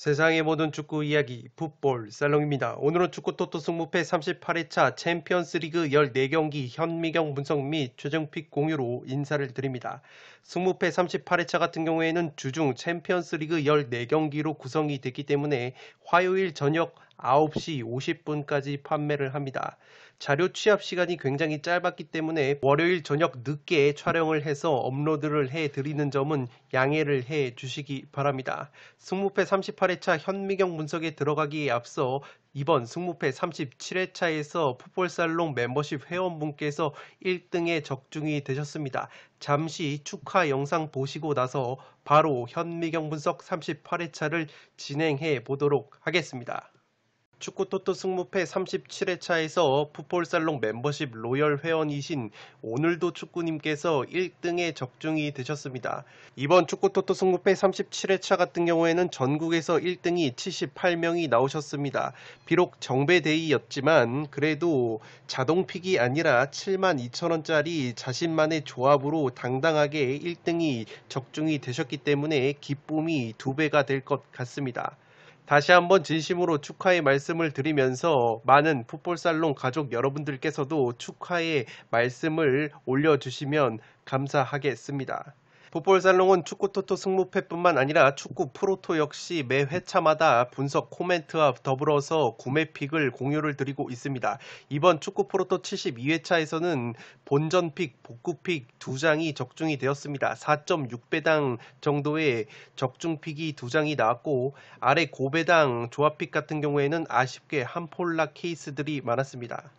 세상의 모든 축구 이야기 풋볼 살롱입니다. 오늘은 축구 토토 승무패 38회차 챔피언스리그 14경기 현미경 분석 및 최종픽 공유로 인사를 드립니다. 승무패 38회차 같은 경우에는 주중 챔피언스리그 14경기로 구성이 됐기 때문에 화요일 저녁 9시 50분까지 판매를 합니다. 자료 취합 시간이 굉장히 짧았기 때문에 월요일 저녁 늦게 촬영을 해서 업로드를 해드리는 점은 양해를 해 주시기 바랍니다. 승무패 38회차 현미경 분석에 들어가기에 앞서 이번 승무패 37회차에서 풋볼살롱 멤버십 회원분께서 1등에 적중이 되셨습니다. 잠시 축하 영상 보시고 나서 바로 현미경 분석 38회차를 진행해 보도록 하겠습니다. 축구토토 승무패 37회차에서 풋볼살롱 멤버십 로열 회원이신 오늘도 축구님께서 1등에 적중이 되셨습니다. 이번 축구토토 승무패 37회차 같은 경우에는 전국에서 1등이 78명이 나오셨습니다. 비록 정배데이였지만 그래도 자동픽이 아니라 72,000원짜리 자신만의 조합으로 당당하게 1등이 적중이 되셨기 때문에 기쁨이 2배가 될 것 같습니다. 다시 한번 진심으로 축하의 말씀을 드리면서 많은 풋볼살롱 가족 여러분들께서도 축하의 말씀을 올려주시면 감사하겠습니다. 풋볼살롱은 축구토토 승무패뿐만 아니라 축구 프로토 역시 매 회차마다 분석 코멘트와 더불어서 구매픽을 공유를 드리고 있습니다. 이번 축구 프로토 72회차에서는 본전픽, 복구픽 2장이 적중이 되었습니다. 4.6배당 정도의 적중픽이 2장이 나왔고 아래 고배당 조합픽 같은 경우에는 아쉽게 한폴락 케이스들이 많았습니다.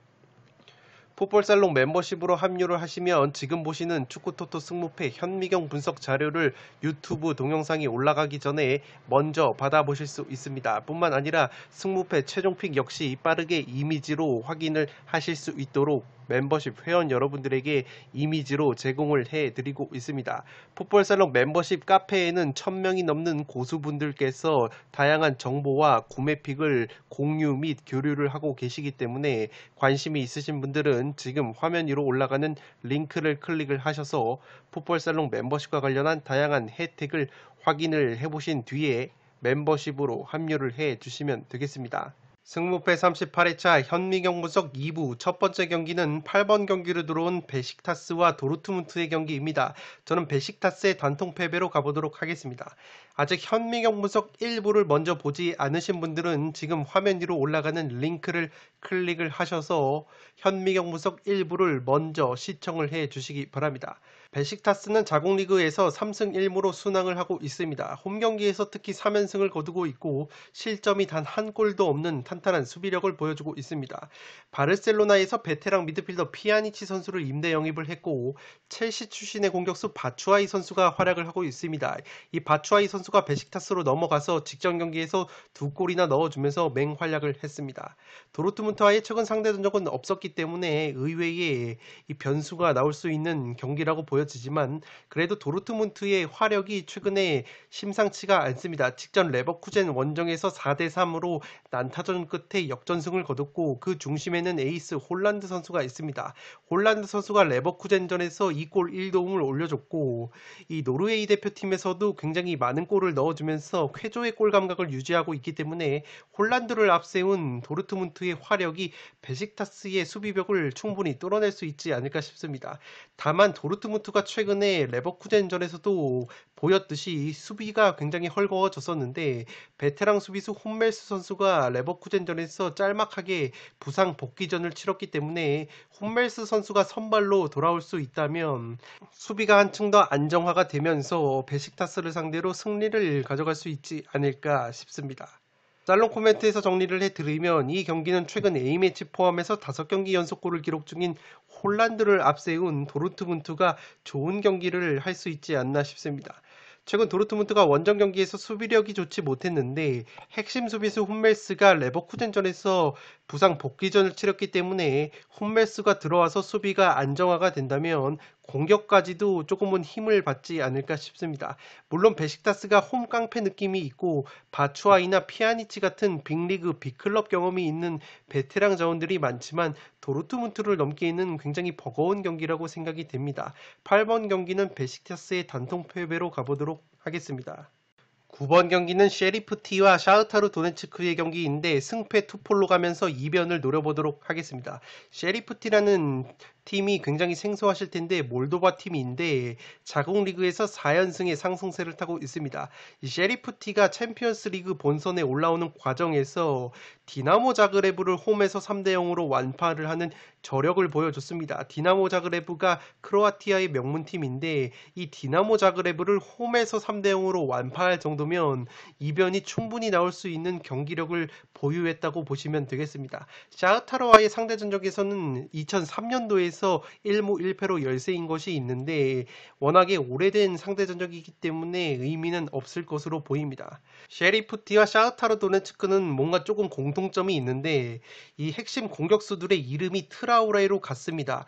풋볼살롱 멤버십으로 합류를 하시면 지금 보시는 축구토토 승무패 현미경 분석 자료를 유튜브 동영상이 올라가기 전에 먼저 받아보실 수 있습니다. 뿐만 아니라 승무패 최종픽 역시 빠르게 이미지로 확인을 하실 수 있도록 멤버십 회원 여러분들에게 이미지로 제공을 해드리고 있습니다. 풋볼살롱 멤버십 카페에는 1000명이 넘는 고수분들께서 다양한 정보와 구매픽을 공유 및 교류를 하고 계시기 때문에 관심이 있으신 분들은 지금 화면 위로 올라가는 링크를 클릭을 하셔서 풋볼살롱 멤버십과 관련한 다양한 혜택을 확인을 해보신 뒤에 멤버십으로 합류를 해 주시면 되겠습니다. 승무패 38회차 현미경 분석 2부 첫 번째 경기는 8번 경기로 들어온 베식타스와 도르트문트의 경기입니다. 저는 베식타스의 단통 패배로 가보도록 하겠습니다. 아직 현미경 분석 1부를 먼저 보지 않으신 분들은 지금 화면 위로 올라가는 링크를 클릭을 하셔서 현미경 분석 1부를 먼저 시청을 해 주시기 바랍니다. 베식타스는 자국리그에서 3승 1무로 순항을 하고 있습니다. 홈경기에서 특히 3연승을 거두고 있고 실점이 단 한 골도 없는 탄탄한 수비력을 보여주고 있습니다. 바르셀로나에서 베테랑 미드필더 피아니치 선수를 임대 영입을 했고 첼시 출신의 공격수 바추아이 선수가 활약을 하고 있습니다. 이 바추아이 선수가 베식타스로 넘어가서 직전 경기에서 2골이나 넣어주면서 맹활약을 했습니다. 도르트문트와의 최근 상대 전적은 없었기 때문에 의외의 이 변수가 나올 수 있는 경기라고 보여지지만 그래도 도르트문트의 화력이 최근에 심상치가 않습니다. 직전 레버쿠젠 원정에서 4대3으로 난타전 끝에 역전승을 거뒀고 그 중심에는 에이스 홀란드 선수가 있습니다. 홀란드 선수가 레버쿠젠전에서 2골 1도움을 올려줬고 이 노르웨이 대표팀에서도 굉장히 많은 골을 넣어주면서 쾌조의 골 감각을 유지하고 있기 때문에 홀란드를 앞세운 도르트문트의 화력이 베식타스의 수비벽을 충분히 뚫어낼 수 있지 않을까 싶습니다. 다만 도르트문트가 최근에 레버쿠젠전에서도 보였듯이 수비가 굉장히 헐거워졌었는데 베테랑 수비수 홈멜스 선수가 레버쿠젠전에서 짤막하게 부상 복귀전을 치렀기 때문에 홈멜스 선수가 선발로 돌아올 수 있다면 수비가 한층 더 안정화가 되면서 베식타스를 상대로 승리를 가져갈 수 있지 않을까 싶습니다. 살롱 코멘트에서 정리를 해드리면 이 경기는 최근 A매치 포함해서 5경기 연속골을 기록 중인 홀란드를 앞세운 도르트문트가 좋은 경기를 할 수 있지 않나 싶습니다. 최근 도르트문트가 원정 경기에서 수비력이 좋지 못했는데 핵심 수비수 홈멜스가 레버쿠젠전에서 부상 복귀전을 치렀기 때문에 홈멜스가 들어와서 수비가 안정화가 된다면 공격까지도 조금은 힘을 받지 않을까 싶습니다. 물론 베식타스가 홈 깡패 느낌이 있고 바추아이나 피아니치 같은 빅리그 빅클럽 경험이 있는 베테랑 자원들이 많지만 도르트문트를 넘기에는 굉장히 버거운 경기라고 생각이 됩니다. 8번 경기는 베식타스의 단통 패배로 가보도록 하겠습니다. 9번 경기는 셰리프티와 샤흐타르 도네츠크의 경기인데 승패 투폴로 가면서 이변을 노려보도록 하겠습니다. 셰리프티라는 팀이 굉장히 생소하실 텐데 몰도바 팀인데 자국 리그에서 4연승의 상승세를 타고 있습니다. 이 셰리프티가 챔피언스 리그 본선에 올라오는 과정에서 디나모 자그레브를 홈에서 3대 0으로 완파를 하는 저력을 보여줬습니다. 디나모 자그레브가 크로아티아의 명문팀인데 이 디나모 자그레브를 홈에서 3대 0으로 완파할 정도면 이변이 충분히 나올 수 있는 경기력을 보유했다고 보시면 되겠습니다. 샤흐타르와의 상대 전적에서는 2003년도에서 1무 1패로 열세인 것이 있는데 워낙에 오래된 상대 전적이기 때문에 의미는 없을 것으로 보입니다. 셰리프티와 샤흐타르 도네츠크는 뭔가 조금 공통점이 있는데 이 핵심 공격수들의 이름이 트라우레로 같습니다.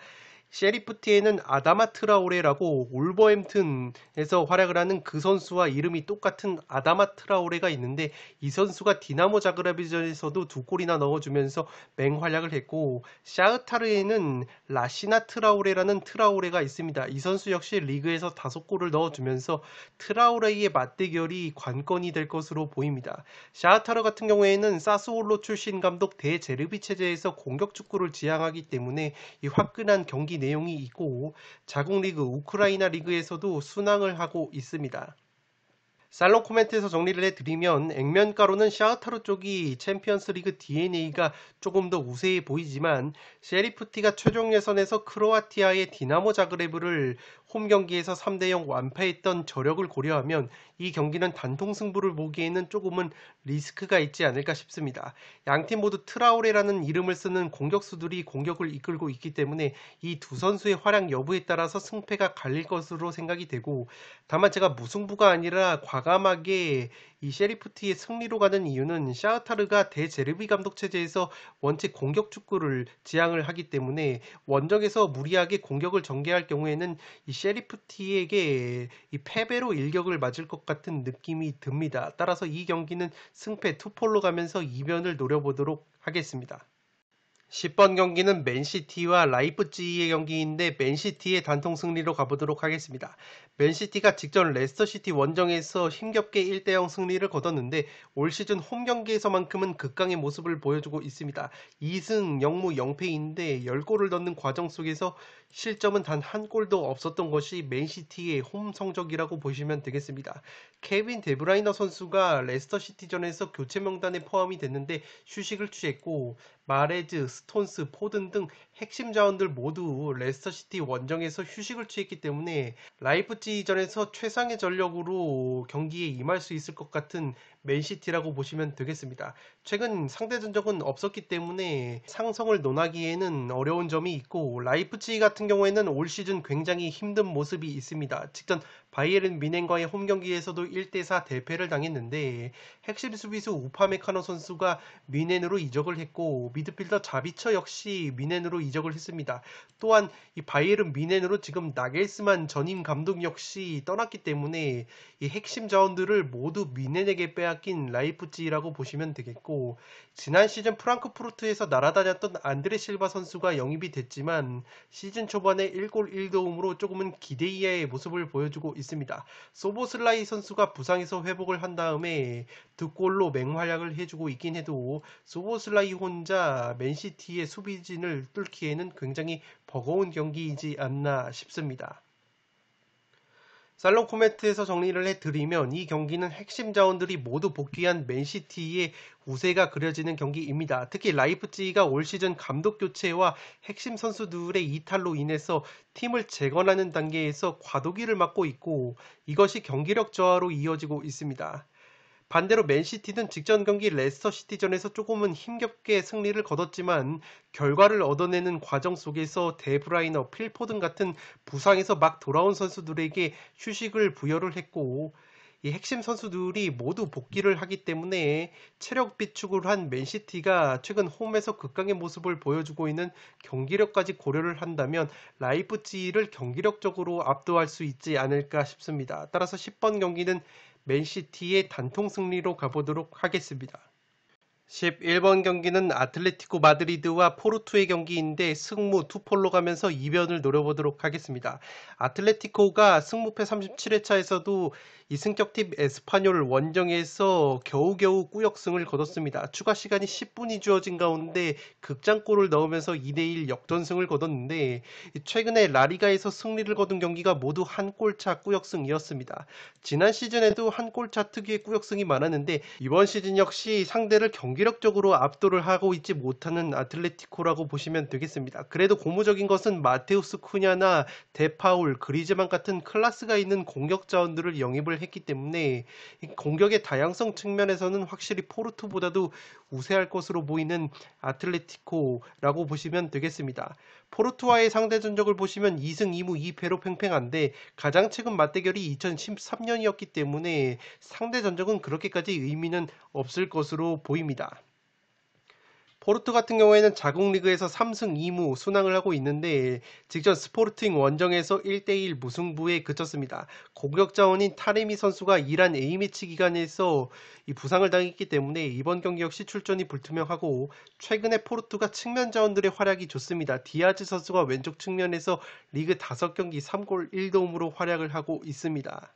셰리프티에는 아다마 트라오레라고 울버햄튼에서 활약을 하는 그 선수와 이름이 똑같은 아다마 트라오레가 있는데 이 선수가 디나모 자그레브전에서도 2골이나 넣어주면서 맹활약을 했고 샤흐타르에는 라시나 트라오레라는 트라오레가 있습니다. 이 선수 역시 리그에서 5골을 넣어주면서 트라오레의 맞대결이 관건이 될 것으로 보입니다. 샤흐타르 같은 경우에는 사스올로 출신 감독 데제르비 체제에서 공격 축구를 지향하기 때문에 이 화끈한 경기 내용이 있고 자국 리그 우크라이나 리그에서도 순항을 하고 있습니다. 살롱 코멘트에서 정리를 해드리면 액면가로는 샤흐타르 쪽이 챔피언스 리그 DNA가 조금 더 우세해 보이지만 셰리프티가 최종 예선에서 크로아티아의 디나모 자그레브를 홈 경기에서 3대 0 완패했던 저력을 고려하면 이 경기는 단통 승부를 보기에는 조금은 리스크가 있지 않을까 싶습니다. 양팀 모두 트라오레라는 이름을 쓰는 공격수들이 공격을 이끌고 있기 때문에 이 두 선수의 활약 여부에 따라서 승패가 갈릴 것으로 생각이 되고 다만 제가 무승부가 아니라 과감하게 이 셰리프티의 승리로 가는 이유는 샤흐타르가 데제르비 감독 체제에서 원체 공격 축구를 지향을 하기 때문에 원정에서 무리하게 공격을 전개할 경우에는 이 셰리프티에게 이 패배로 일격을 맞을 것 같은 느낌이 듭니다. 따라서 이 경기는 승패 투폴로 가면서 이변을 노려보도록 하겠습니다. 10번 경기는 맨시티와 라이프치히의 경기인데 맨시티의 단통 승리로 가보도록 하겠습니다. 맨시티가 직전 레스터시티 원정에서 힘겹게 1대0 승리를 거뒀는데 올 시즌 홈 경기에서만큼은 극강의 모습을 보여주고 있습니다. 2승 0무 0패인데 10골을 넣는 과정 속에서 실점은 단 한 골도 없었던 것이 맨시티의 홈 성적이라고 보시면 되겠습니다. 케빈 데브라이너 선수가 레스터시티전에서 교체 명단에 포함이 됐는데 휴식을 취했고 마레즈, 스톤스, 포든 등 핵심 자원들 모두 레스터시티 원정에서 휴식을 취했기 때문에 라이프치히전에서 최상의 전력으로 경기에 임할 수 있을 것 같은 맨시티라고 보시면 되겠습니다. 최근 상대 전적은 없었기 때문에 상성을 논하기에는 어려운 점이 있고 라이프치히 같은 경우에는 올 시즌 굉장히 힘든 모습이 있습니다. 직전 바이에른 뮌헨과의 홈 경기에서도 1대4 대패를 당했는데 핵심 수비수 우파메카노 선수가 뮌헨으로 이적을 했고 미드필더 자비처 역시 뮌헨으로 이적을 했습니다. 또한 이 바이에른 뮌헨으로 지금 나겔스만 전임 감독 역시 떠났기 때문에 이 핵심 자원들을 모두 뮌헨에게 빼앗긴 라이프치히라고 보시면 되겠고 지난 시즌 프랑크푸르트에서 날아다녔던 안드레 실바 선수가 영입이 됐지만 시즌 초반에 1골 1도움으로 조금은 기대 이하의 모습을 보여주고 있습니다. 소보슬라이 선수가 부상에서 회복을 한 다음에 2골로 맹활약을 해주고 있긴 해도 소보슬라이 혼자 맨시티의 수비진을 뚫기에는 굉장히 버거운 경기이지 않나 싶습니다. 살롱 코멘트에서 정리를 해드리면 이 경기는 핵심 자원들이 모두 복귀한 맨시티의 우세가 그려지는 경기입니다. 특히 라이프치히가 올 시즌 감독 교체와 핵심 선수들의 이탈로 인해서 팀을 재건하는 단계에서 과도기를 맞고 있고 이것이 경기력 저하로 이어지고 있습니다. 반대로 맨시티는 직전 경기 레스터시티전에서 조금은 힘겹게 승리를 거뒀지만 결과를 얻어내는 과정 속에서 데브라이너, 필포든 같은 부상에서 막 돌아온 선수들에게 휴식을 부여를 했고 이 핵심 선수들이 모두 복귀를 하기 때문에 체력 비축을 한 맨시티가 최근 홈에서 극강의 모습을 보여주고 있는 경기력까지 고려를 한다면 라이프치히를 경기력적으로 압도할 수 있지 않을까 싶습니다. 따라서 10번 경기는 맨시티의 단통 승리로 가보도록 하겠습니다. 11번 경기는 아틀레티코 마드리드와 포르투의 경기인데 승무 투폴로 가면서 이변을 노려보도록 하겠습니다. 아틀레티코가 승무패 37회차에서도 이 승격팀 에스파뇰 원정에서 겨우겨우 꾸역승을 거뒀습니다. 추가 시간이 10분이 주어진 가운데 극장골을 넣으면서 2대1 역전승을 거뒀는데 최근에 라리가에서 승리를 거둔 경기가 모두 한 골차 꾸역승이었습니다. 지난 시즌에도 한 골차 특유의 꾸역승이 많았는데 이번 시즌 역시 상대를 경기력적으로 압도를 하고 있지 못하는 아틀레티코라고 보시면 되겠습니다. 그래도 고무적인 것은 마테우스 쿠냐나 데파울, 그리즈만 같은 클래스가 있는 공격 자원들을 영입을 했기 때문에 공격의 다양성 측면에서는 확실히 포르투보다도 우세할 것으로 보이는 아틀레티코라고 보시면 되겠습니다. 포르투와의 상대 전적을 보시면 2승 2무 2패로 팽팽한데 가장 최근 맞대결이 2013년이었기 때문에 상대 전적은 그렇게까지 의미는 없을 것으로 보입니다. 포르투 같은 경우에는 자국 리그에서 3승 2무 순항을 하고 있는데 직전 스포르팅 원정에서 1대1 무승부에 그쳤습니다. 공격 자원인 타레미 선수가 이란 A매치 기간에서 이 부상을 당했기 때문에 이번 경기 역시 출전이 불투명하고 최근에 포르투가 측면 자원들의 활약이 좋습니다. 디아즈 선수가 왼쪽 측면에서 리그 5경기 3골 1도움으로 활약을 하고 있습니다.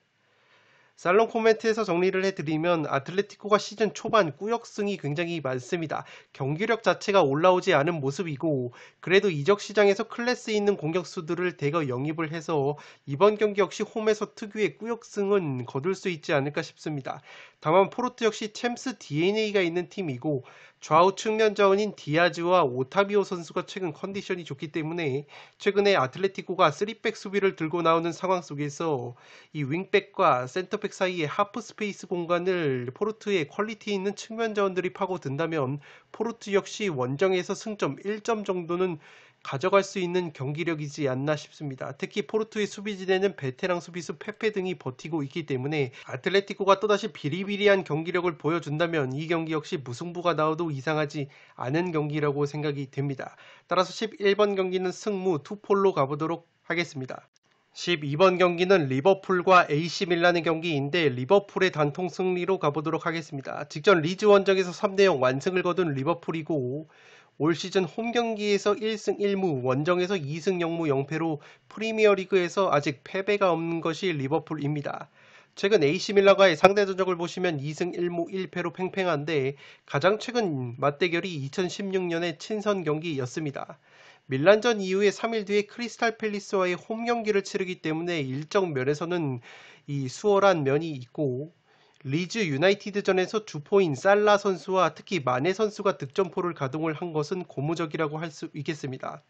살롱 코멘트에서 정리를 해드리면 아틀레티코가 시즌 초반 꾸역승이 굉장히 많습니다. 경기력 자체가 올라오지 않은 모습이고 그래도 이적 시장에서 클래스 있는 공격수들을 대거 영입을 해서 이번 경기 역시 홈에서 특유의 꾸역승은 거둘 수 있지 않을까 싶습니다. 다만 포르투 역시 챔스 DNA가 있는 팀이고 좌우 측면 자원인 디아즈와 오타비오 선수가 최근 컨디션이 좋기 때문에 최근에 아틀레티코가 3백 수비를 들고 나오는 상황 속에서 이 윙백과 센터백 사이의 하프 스페이스 공간을 포르투의 퀄리티 있는 측면 자원들이 파고든다면 포르투 역시 원정에서 승점 1점 정도는 가져갈 수 있는 경기력이지 않나 싶습니다. 특히 포르투의 수비진에는 베테랑 수비수 페페 등이 버티고 있기 때문에 아틀레티코가 또다시 비리비리한 경기력을 보여준다면 이 경기 역시 무승부가 나와도 이상하지 않은 경기라고 생각이 됩니다. 따라서 11번 경기는 승무 투폴로 가보도록 하겠습니다. 12번 경기는 리버풀과 AC 밀란의 경기인데 리버풀의 단통 승리로 가보도록 하겠습니다. 직전 리즈 원정에서 3대0 완승을 거둔 리버풀이고 올 시즌 홈 경기에서 1승 1무, 원정에서 2승 0무 0패로 프리미어리그에서 아직 패배가 없는 것이 리버풀입니다. 최근 AC 밀란과의 상대 전적을 보시면 2승 1무 1패로 팽팽한데 가장 최근 맞대결이 2016년의 친선 경기였습니다. 밀란전 이후에 3일 뒤에 크리스탈 팰리스와의 홈 경기를 치르기 때문에 일정 면에서는 이 수월한 면이 있고 리즈 유나이티드전에서 주포인 살라 선수와 특히 마네 선수가 득점포를 가동을 한 것은 고무적이라고 할 수 있겠습니다.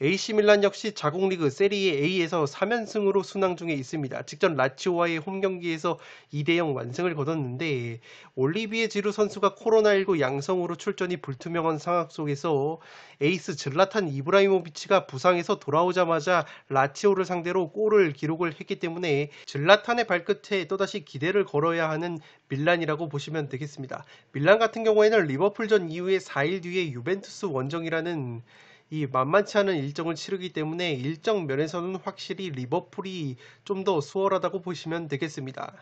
AC 밀란 역시 자국 리그 세리에 A에서 3연승으로 순항 중에 있습니다. 직전 라치오와의 홈 경기에서 2대0 완승을 거뒀는데 올리비에 지루 선수가 코로나19 양성으로 출전이 불투명한 상황 속에서 에이스 질라탄 이브라이모비치가 부상에서 돌아오자마자 라치오를 상대로 골을 기록을 했기 때문에 질라탄의 발끝에 또다시 기대를 걸어야 하는 밀란이라고 보시면 되겠습니다. 밀란 같은 경우에는 리버풀전 이후에 4일 뒤에 유벤투스 원정이라는 이 만만치 않은 일정을 치르기 때문에 일정 면에서는 확실히 리버풀이 좀 더 수월하다고 보시면 되겠습니다.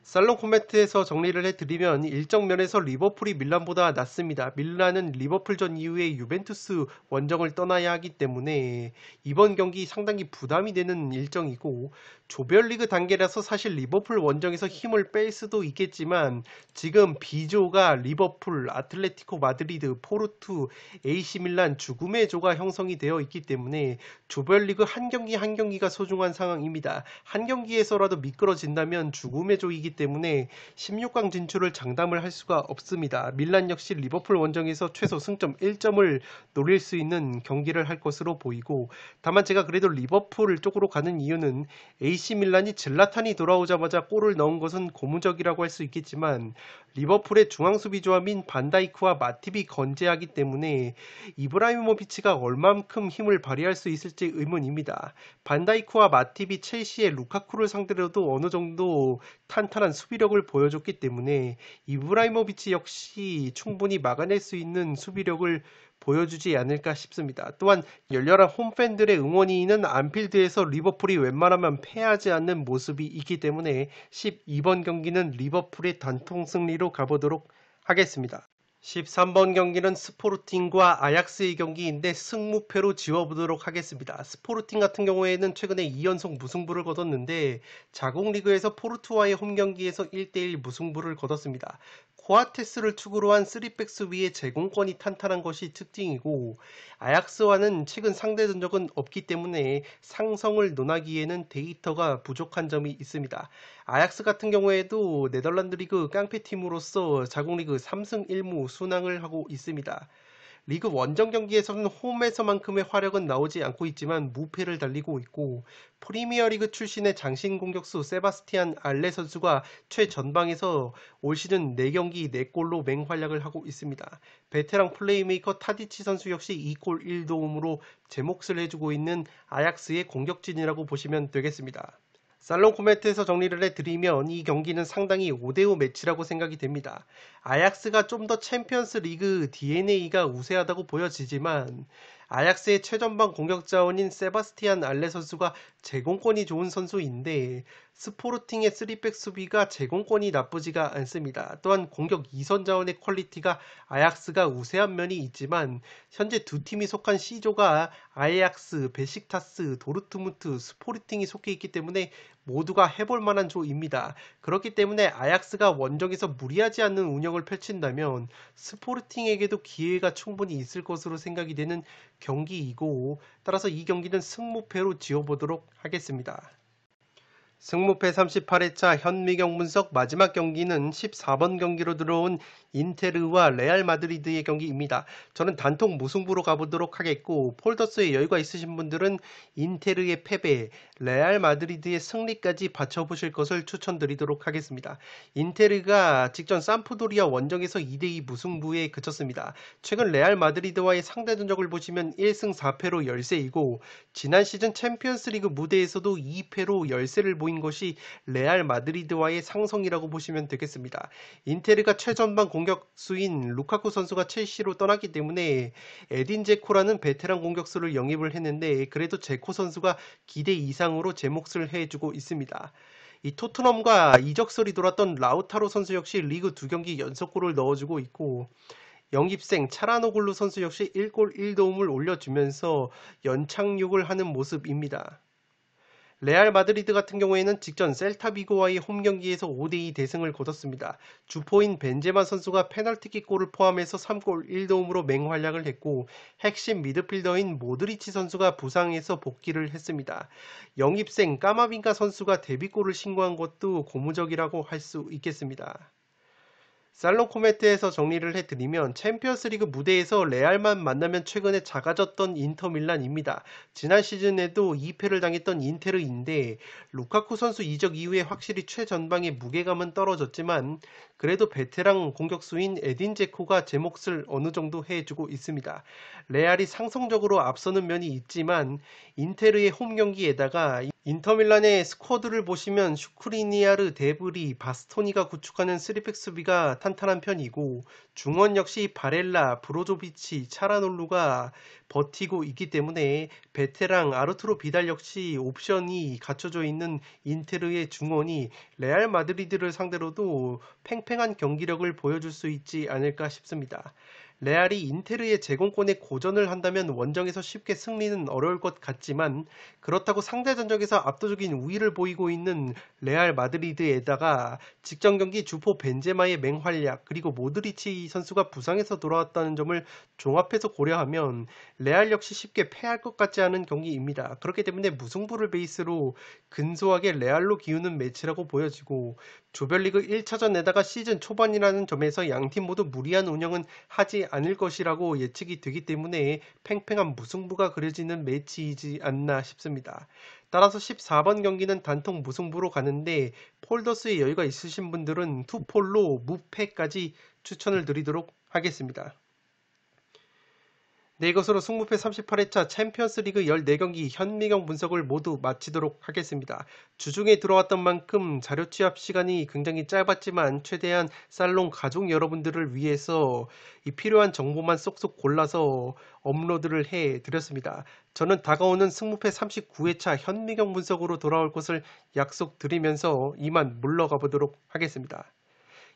살롱 코멘트에서 정리를 해드리면 일정 면에서 리버풀이 밀란보다 낫습니다. 밀란은 리버풀전 이후에 유벤투스 원정을 떠나야 하기 때문에 이번 경기 상당히 부담이 되는 일정이고 조별리그 단계라서 사실 리버풀 원정에서 힘을 뺄 수도 있겠지만 지금 B조가 리버풀, 아틀레티코 마드리드, 포르투, AC 밀란 죽음의 조가 형성이 되어 있기 때문에 조별리그 한 경기 한 경기가 소중한 상황입니다. 한 경기에서라도 미끄러진다면 죽음의 조이기 때문에 16강 진출을 장담을 할 수가 없습니다. 밀란 역시 리버풀 원정에서 최소 승점 1점을 노릴 수 있는 경기를 할 것으로 보이고 다만 제가 그래도 리버풀 쪽으로 가는 이유는 AC 밀란이 질라탄이 돌아오자마자 골을 넣은 것은 고무적이라고 할 수 있겠지만 리버풀의 중앙수비 조합인 반다이크와 마팁이 건재하기 때문에 이브라이모비치가 얼만큼 힘을 발휘할 수 있을지 의문입니다. 반다이크와 마팁이 첼시의 루카쿠를 상대로도 어느 정도 탄탄한 수비력을 보여줬기 때문에 이브라이모비치 역시 충분히 막아낼 수 있는 수비력을 보여주지 않을까 싶습니다. 또한 열렬한 홈팬들의 응원이 있는 안필드에서 리버풀이 웬만하면 패하지 않는 모습이 있기 때문에 12번 경기는 리버풀의 단통 승리로 가보도록 하겠습니다. 13번 경기는 스포르팅과 아약스의 경기인데 승무패로 지워보도록 하겠습니다. 스포르팅 같은 경우에는 최근에 2연속 무승부를 거뒀는데 자국 리그에서 포르투와의 홈 경기에서 1대1 무승부를 거뒀습니다. 코아테스를 축으로 한 3백 수비의 제공권이 탄탄한 것이 특징이고 아약스와는 최근 상대 전적은 없기 때문에 상성을 논하기에는 데이터가 부족한 점이 있습니다. 아약스 같은 경우에도 네덜란드 리그 깡패팀으로서 자국 리그 3승 1무 순항을 하고 있습니다. 리그 원정 경기에서는 홈에서만큼의 화력은 나오지 않고 있지만 무패를 달리고 있고 프리미어리그 출신의 장신 공격수 세바스티안 알레 선수가 최전방에서 올 시즌 4경기 4골로 맹활약을 하고 있습니다. 베테랑 플레이메이커 타디치 선수 역시 2골 1도움으로 제 몫을 해주고 있는 아약스의 공격진이라고 보시면 되겠습니다. 살롱 코멘트에서 정리를 해드리면 이 경기는 상당히 5대5 매치라고 생각이 됩니다. 아약스가 좀 더 챔피언스 리그 DNA가 우세하다고 보여지지만 아약스의 최전방 공격 자원인 세바스티안 알레 선수가 제공권이 좋은 선수인데 스포르팅의 3백 수비가 제공권이 나쁘지가 않습니다. 또한 공격 2선 자원의 퀄리티가 아약스가 우세한 면이 있지만 현재 두 팀이 속한 C조가 아약스, 베식타스, 도르트문트, 스포르팅이 속해 있기 때문에 모두가 해볼 만한 조입니다. 그렇기 때문에 아약스가 원정에서 무리하지 않는 운영을 펼친다면 스포르팅에게도 기회가 충분히 있을 것으로 생각이 되는 경기이고 따라서 이 경기는 승무패로 지어보도록 하겠습니다. 승무패 38회차 현미경 분석 마지막 경기는 14번 경기로 들어온 인테르와 레알 마드리드의 경기입니다. 저는 단통 무승부로 가보도록 하겠고 폴더스에 여유가 있으신 분들은 인테르의 패배, 레알 마드리드의 승리까지 받쳐보실 것을 추천드리도록 하겠습니다. 인테르가 직전 삼프도리아 원정에서 2대2 무승부에 그쳤습니다. 최근 레알 마드리드와의 상대 전적을 보시면 1승 4패로 열세이고 지난 시즌 챔피언스리그 무대에서도 2패로 열세를 보인 것이 레알 마드리드와의 상성이라고 보시면 되겠습니다. 인테르가 최전방 공격수인 루카쿠 선수가 첼시로 떠났기 때문에 에딘 제코라는 베테랑 공격수를 영입을 했는데 그래도 제코 선수가 기대 이상으로 제 몫을 해주고 있습니다. 이 토트넘과 이적설이 돌았던 라우타로 선수 역시 리그 2경기 연속골을 넣어주고 있고 영입생 차라노글루 선수 역시 1골 1도움을 올려주면서 연착륙을 하는 모습입니다. 레알 마드리드 같은 경우에는 직전 셀타비고와의 홈경기에서 5대2 대승을 거뒀습니다. 주포인 벤제마 선수가 페널티킥 골을 포함해서 3골 1도움으로 맹활약을 했고 핵심 미드필더인 모드리치 선수가 부상해서 복귀를 했습니다. 영입생 까마빙가 선수가 데뷔골을 신고한 것도 고무적이라고 할 수 있겠습니다. 살롱 코멘트에서 정리를 해드리면 챔피언스리그 무대에서 레알만 만나면 최근에 작아졌던 인터밀란입니다. 지난 시즌에도 2패를 당했던 인테르인데 루카쿠 선수 이적 이후에 확실히 최전방의 무게감은 떨어졌지만 그래도 베테랑 공격수인 에딘 제코가 제 몫을 어느 정도 해주고 있습니다. 레알이 상성적으로 앞서는 면이 있지만 인테르의 홈 경기에다가 인터밀란의 스쿼드를 보시면 슈크리니아르, 데브리, 바스토니가 구축하는 3백 수비가 탄탄한 편이고 중원 역시 바렐라, 브로조비치, 차라놀루가 버티고 있기 때문에 베테랑 아르투로 비달 역시 옵션이 갖춰져 있는 인테르의 중원이 레알 마드리드를 상대로도 팽팽한 경기력을 보여줄 수 있지 않을까 싶습니다. 레알이 인테르의 제공권에 고전을 한다면 원정에서 쉽게 승리는 어려울 것 같지만 그렇다고 상대 전적에서 압도적인 우위를 보이고 있는 레알 마드리드에다가 직전 경기 주포 벤제마의 맹활약 그리고 모드리치 선수가 부상에서 돌아왔다는 점을 종합해서 고려하면 레알 역시 쉽게 패할 것 같지 않은 경기입니다. 그렇기 때문에 무승부를 베이스로 근소하게 레알로 기우는 매치라고 보여지고 조별리그 1차전에다가 시즌 초반이라는 점에서 양팀 모두 무리한 운영은 하지 않을 것이라고 예측이 되기 때문에 팽팽한 무승부가 그려지는 매치이지 않나 싶습니다. 따라서 14번 경기는 단통 무승부로 가는데 폴더스에 여유가 있으신 분들은 투폴로 무패까지 추천을 드리도록 하겠습니다. 네, 이것으로 승무패 38회차 챔피언스리그 14경기 현미경 분석을 모두 마치도록 하겠습니다. 주중에 들어왔던 만큼 자료 취합 시간이 굉장히 짧았지만 최대한 살롱 가족 여러분들을 위해서 이 필요한 정보만 쏙쏙 골라서 업로드를 해드렸습니다. 저는 다가오는 승무패 39회차 현미경 분석으로 돌아올 것을 약속드리면서 이만 물러가 보도록 하겠습니다.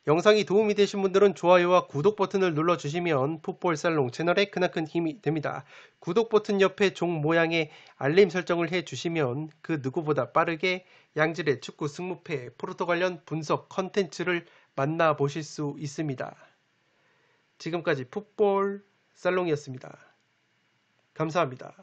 영상이 도움이 되신 분들은 좋아요와 구독 버튼을 눌러주시면 풋볼 살롱 채널에 크나큰 힘이 됩니다. 구독 버튼 옆에 종 모양의 알림 설정을 해주시면 그 누구보다 빠르게 양질의 축구 승무패 프로토 관련 분석 컨텐츠를 만나보실 수 있습니다. 지금까지 풋볼 살롱이었습니다. 감사합니다.